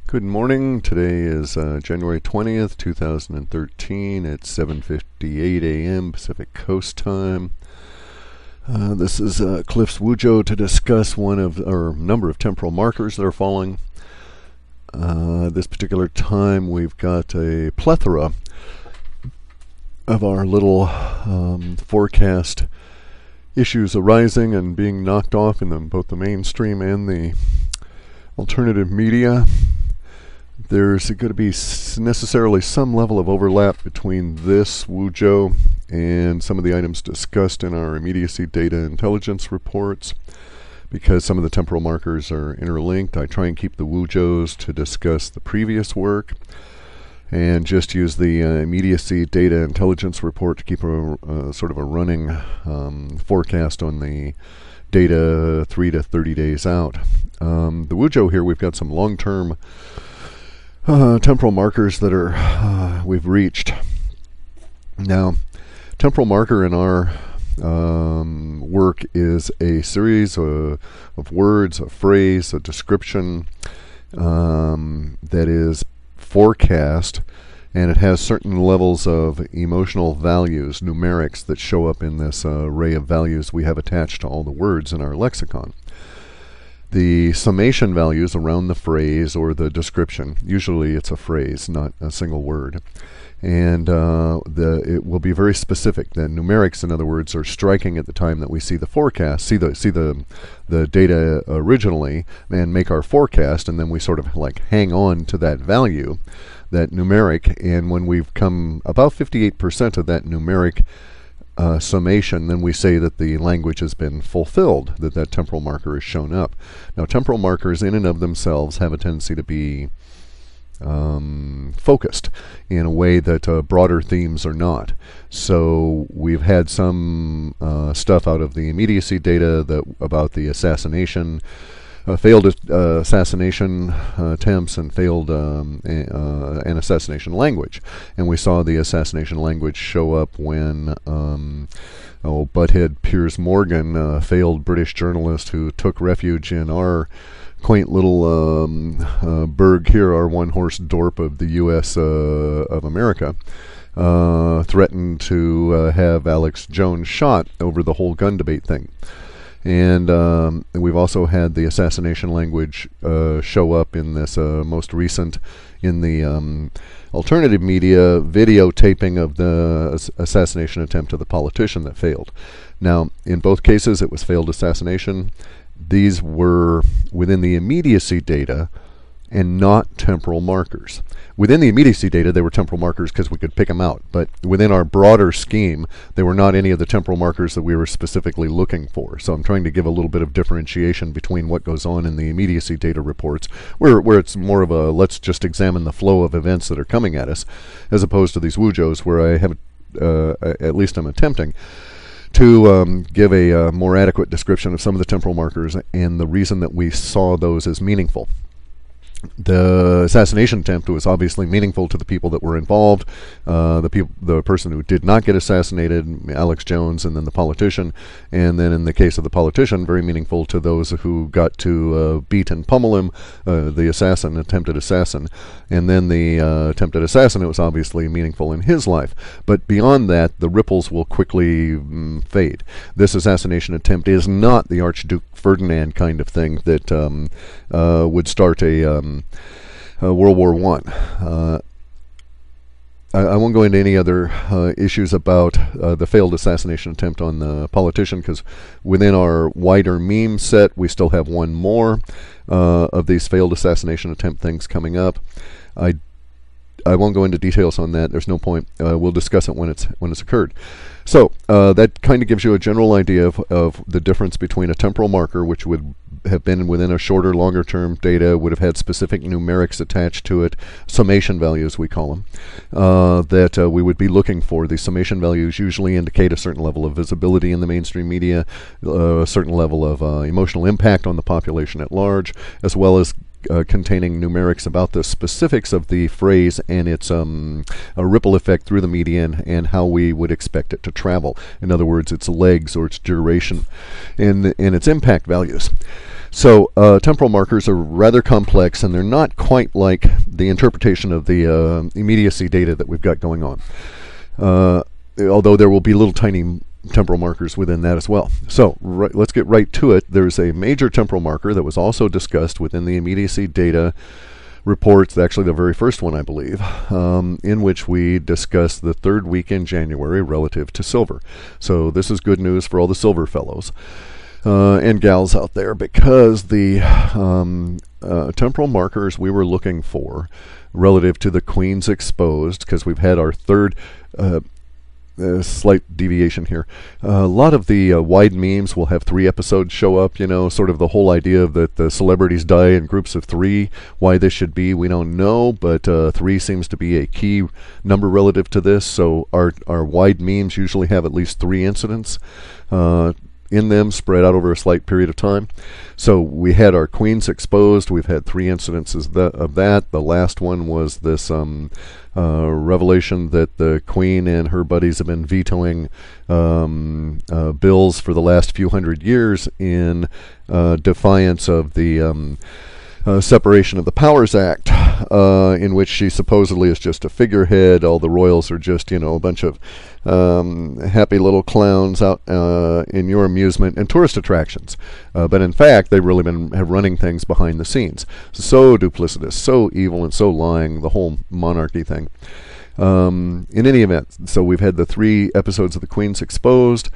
Good morning. Today is January 20th, 2013. It's 7:58 a.m. Pacific Coast Time. This is Clif's Wujo to discuss one of our number of temporal markers that are falling. This particular time we've got a plethora of our little forecast issues arising and being knocked off in both the mainstream and the alternative media. There's going to be necessarily some level of overlap between this Wujo and some of the items discussed in our immediacy data intelligence reports, because some of the temporal markers are interlinked. I try and keep the Wujos to discuss the previous work and just use the immediacy data intelligence report to keep a sort of a running forecast on the data 3 to 30 days out. The Wujo here, we've got some long-term temporal markers that are we've reached. Now, temporal marker in our work is a series of words, a phrase, a description that is forecast, and it has certain levels of emotional values, numerics, that show up in this array of values we have attached to all the words in our lexicon. The summation values around the phrase or the description, usually it's a phrase, not a single word, and it will be very specific. The numerics, in other words, are striking at the time that we see the forecast, see the data originally, and make our forecast, and then we sort of like hang on to that value, that numeric, and when we've come about 58% of that numeric summation, then we say that the language has been fulfilled, that temporal marker has shown up. Now, temporal markers in and of themselves have a tendency to be focused in a way that broader themes are not. So we've had some stuff out of the immediacy data about the assassination, failed assassination attempts, and failed an assassination language. And we saw the assassination language show up when butthead Piers Morgan, a failed British journalist who took refuge in our quaint little burg here, our one-horse dorp of the U.S. Of America, threatened to have Alex Jones shot over the whole gun debate thing. And we've also had the assassination language show up in this most recent, in the alternative media videotaping of the assassination attempt of the politician that failed. Now, in both cases, it was failed assassination. These were within the immediacy data and not temporal markers. Within the immediacy data, they were temporal markers because we could pick them out. But within our broader scheme, they were not any of the temporal markers that we were specifically looking for. So I'm trying to give a little bit of differentiation between what goes on in the immediacy data reports, where it's more of a let's just examine the flow of events that are coming at us, as opposed to these Wujos, where I have, at least I'm attempting, to give a more adequate description of some of the temporal markers and the reason that we saw those as meaningful. The assassination attempt was obviously meaningful to the people that were involved, the person who did not get assassinated, Alex Jones, and then the politician. And then in the case of the politician, very meaningful to those who got to beat and pummel him, the attempted assassin. And then the attempted assassin, it was obviously meaningful in his life. But beyond that, the ripples will quickly fade. This assassination attempt is not the Archduke Ferdinand kind of thing that would start a World War I. I won't go into any other issues about the failed assassination attempt on the politician, because within our wider meme set, we still have one more of these failed assassination attempt things coming up. I won't go into details on that. There's no point. We'll discuss it when it's occurred. So that kind of gives you a general idea of the difference between a temporal marker, which would have been within a shorter, longer term data, would have had specific numerics attached to it, summation values we call them, that we would be looking for. The summation values usually indicate a certain level of visibility in the mainstream media, a certain level of emotional impact on the population at large, as well as containing numerics about the specifics of the phrase and its a ripple effect through the media and how we would expect it to travel. In other words, its legs or its duration and its impact values. So temporal markers are rather complex, and they're not quite like the interpretation of the immediacy data that we've got going on. Although there will be little tiny temporal markers within that as well. So let's get right to it. There's a major temporal marker that was also discussed within the immediacy data reports, actually the very first one I believe, in which we discussed the third week in January relative to silver. So this is good news for all the silver fellows and gals out there, because the temporal markers we were looking for relative to the Queen's exposed, because we've had our third slight deviation here. A lot of the wide memes will have 3 episodes show up, sort of the whole idea of that the celebrities die in groups of 3. Why this should be, we don't know, but 3 seems to be a key number relative to this. So our wide memes usually have at least 3 incidents in them, spread out over a slight period of time. So we had our Queens exposed. We've had 3 incidences of that. The last one was this revelation that the Queen and her buddies have been vetoing bills for the last few hundred years in defiance of the Separation of the Powers Act, in which she supposedly is just a figurehead. All the royals are just, a bunch of happy little clowns out in your amusement and tourist attractions. But in fact, they've really been running things behind the scenes. So duplicitous, so evil, and so lying, the whole monarchy thing. In any event, so we've had the 3 episodes of the Queen's exposed,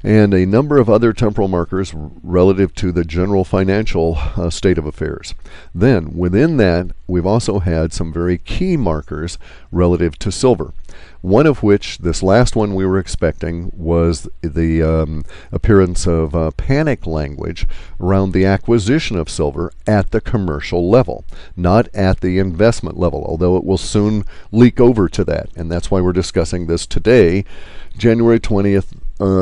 and a number of other temporal markers relative to the general financial state of affairs. Then, within that, we've also had some very key markers relative to silver. One of which, this last one we were expecting, was the appearance of panic language around the acquisition of silver at the commercial level, not at the investment level, although it will soon leak over to that. And that's why we're discussing this today, January 20th,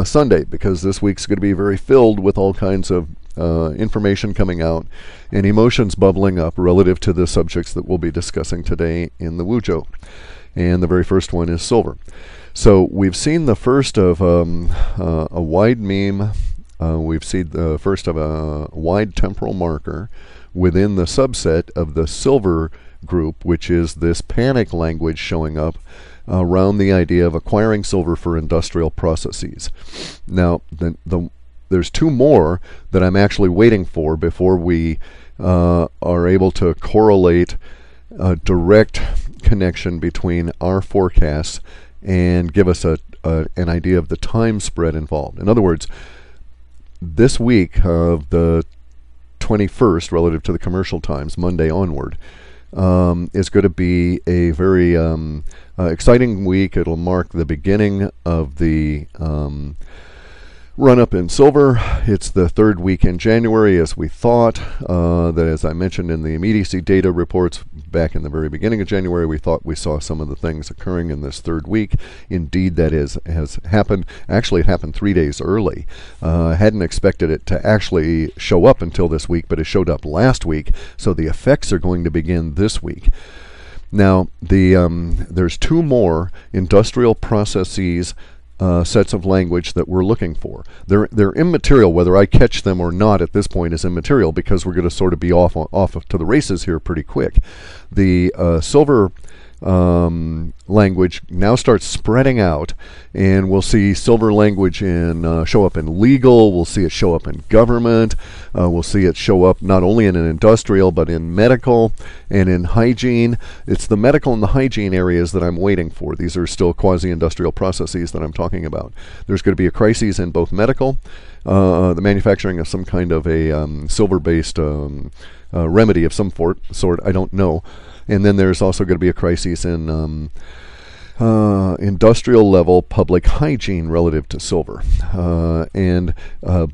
Sunday, because this week's going to be very filled with all kinds of information coming out and emotions bubbling up relative to the subjects that we'll be discussing today in the Wujo. And the very first one is silver. So we've seen the first of a wide meme. We've seen the first of a wide temporal marker within the subset of the silver group, which is this panic language showing up around the idea of acquiring silver for industrial processes. Now, there's 2 more that I'm actually waiting for before we are able to correlate a direct connection between our forecasts and give us an idea of the time spread involved. In other words, this week of the 21st, relative to the commercial times, Monday onward, is going to be a very exciting week. It'll mark the beginning of the run-up in silver. It's the 3rd week in January, as we thought. That, as I mentioned in the immediacy data reports back in the very beginning of January, we thought we saw some of the things occurring in this 3rd week. Indeed, that has happened. Actually, it happened 3 days early. Hadn't expected it to actually show up until this week, but it showed up last week, so the effects are going to begin this week. Now, there's 2 more industrial processes sets of language that we're looking for. They're immaterial. Whether I catch them or not at this point is immaterial, because we're going to sort of be off to the races here pretty quick. The silver language now starts spreading out, and we'll see silver language show up in legal. We'll see it show up in government. We'll see it show up not only in an industrial, but in medical and in hygiene. It's the medical and the hygiene areas that I'm waiting for. These are still quasi-industrial processes that I'm talking about. There's going to be a crisis in both medical, the manufacturing of some kind of a silver-based remedy of some sort, I don't know. And then there's also going to be a crisis in industrial level public hygiene relative to silver. And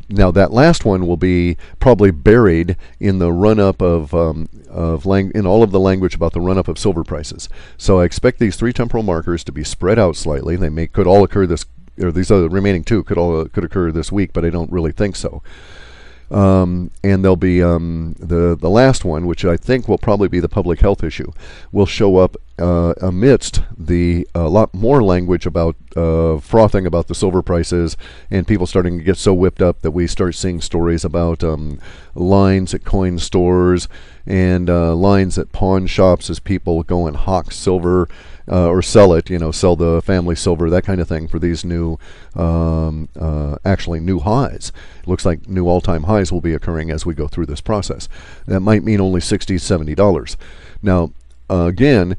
now that last one will be probably buried in the run-up in all of the language about the run-up of silver prices. So I expect these 3 temporal markers to be spread out slightly. They could all occur these other remaining 2 could occur this week, but I don't really think so. And there'll be the last one, which I think will probably be the public health issue, will show up amidst the a lot more language about frothing about the silver prices and people starting to get so whipped up that we start seeing stories about lines at coin stores and lines at pawn shops as people go and hawk silver or sell it, sell the family silver, that kind of thing, for these new, actually new highs. It looks like new all-time highs will be occurring as we go through this process. That might mean only $60, $70. Now, again,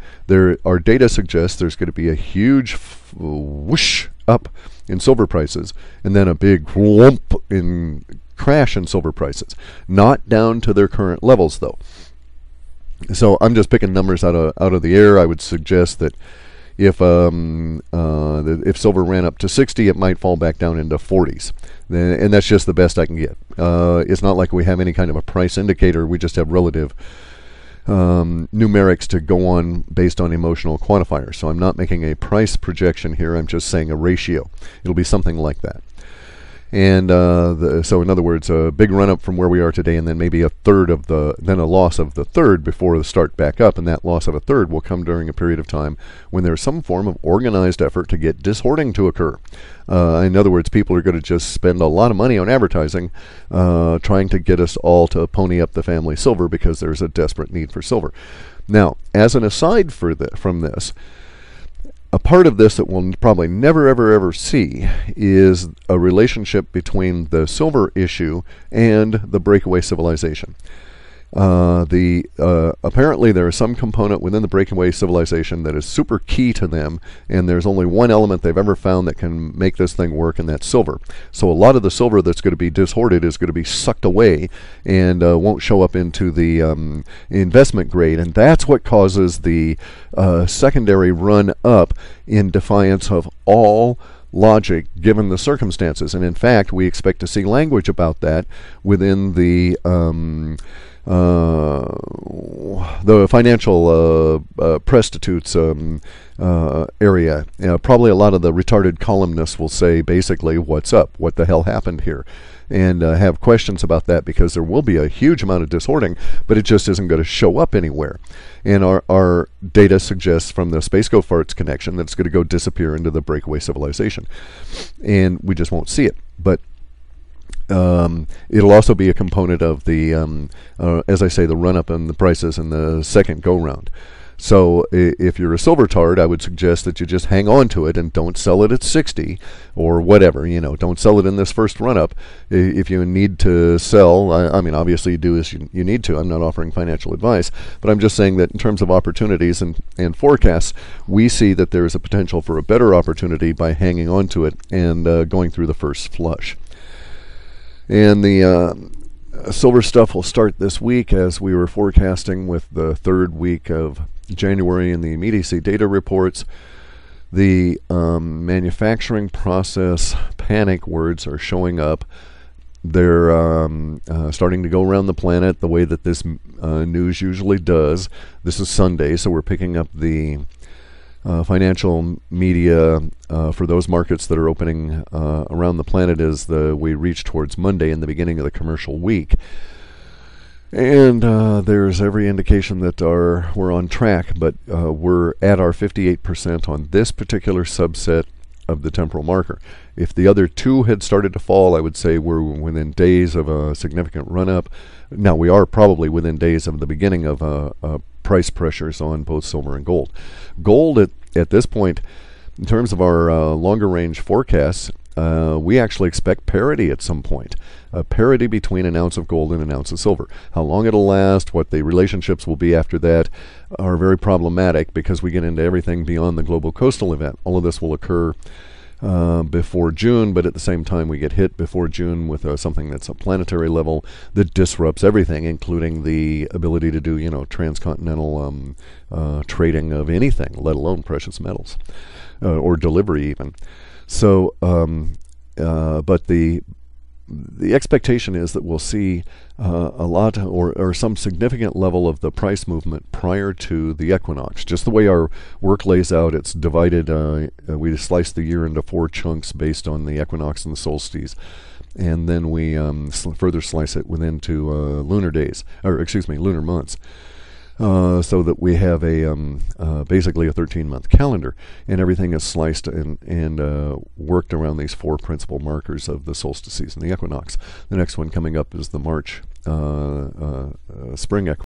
our data suggests there's going to be a huge whoosh up in silver prices, and then a big whoomp in crash in silver prices. Not down to their current levels, though. So I'm just picking numbers out of the air. I would suggest that if silver ran up to 60, it might fall back down into 40s, and that's just the best I can get. It's not like we have any kind of a price indicator. We just have relative numerics to go on based on emotional quantifiers. So I'm not making a price projection here. I'm just saying a ratio. It'll be something like that. And so in other words, a big run up from where we are today, and then maybe a loss of the third before the start back up, and that loss of a third will come during a period of time when there's some form of organized effort to get dishoarding to occur. In other words, people are going to just spend a lot of money on advertising, trying to get us all to pony up the family silver because there's a desperate need for silver. Now, as an aside from this, a part of this that we'll probably never, ever see is a relationship between the silver issue and the breakaway civilization. Apparently there is some component within the breakaway civilization that is super key to them, and there's only one element they've ever found that can make this thing work, and that's silver. So a lot of the silver that's going to be dishoarded is going to be sucked away and won't show up into the investment grade, and that's what causes the secondary run up in defiance of all logic given the circumstances. And in fact, we expect to see language about that within the financial prostitutes area. Probably a lot of the retarded columnists will say basically, what's up? What the hell happened here? And have questions about that, because there will be a huge amount of dishoarding, but it just isn't going to show up anywhere. And our data suggests from the Space Go Farts connection that it's going to go disappear into the breakaway civilization. And we just won't see it. But it'll also be a component of the, as I say, the run-up in the prices in the second go-round. So if you're a Silvertard, I would suggest that you just hang on to it and don't sell it at 60 or whatever. Don't sell it in this first run-up. If you need to sell, I mean, obviously you do as you need to. I'm not offering financial advice, but I'm just saying that in terms of opportunities and forecasts, we see that there is a potential for a better opportunity by hanging on to it and going through the first flush. And the silver stuff will start this week, as we were forecasting, with the third week of January in the immediacy data reports. The manufacturing process panic words are showing up. They're starting to go around the planet the way that this news usually does. This is Sunday, so we're picking up the financial media for those markets that are opening around the planet as we reach towards Monday and the beginning of the commercial week. And there's every indication that we're on track, but we're at our 58% on this particular subset of the temporal marker. If the other two had started to fall, I would say we're within days of a significant run-up. Now, we are probably within days of the beginning of price pressures on both silver and gold. Gold at this point, in terms of our longer range forecasts, we actually expect parity at some point. Parity between an ounce of gold and an ounce of silver. How long it'll last, what the relationships will be after that, are very problematic, because we get into everything beyond the global coastal event. All of this will occur before June, but at the same time we get hit before June with something that's a planetary level that disrupts everything, including the ability to do transcontinental trading of anything, let alone precious metals, or delivery even. So but the expectation is that we'll see a lot or some significant level of the price movement prior to the equinox. Just the way our work lays out, it's divided. We slice the year into 4 chunks based on the equinox and the solstice, and then we further slice it within to lunar days, or excuse me, lunar months. so that we have basically a 13-month calendar, and everything is sliced and worked around these 4 principal markers of the solstice season, the equinox. The next one coming up is the March spring equinox.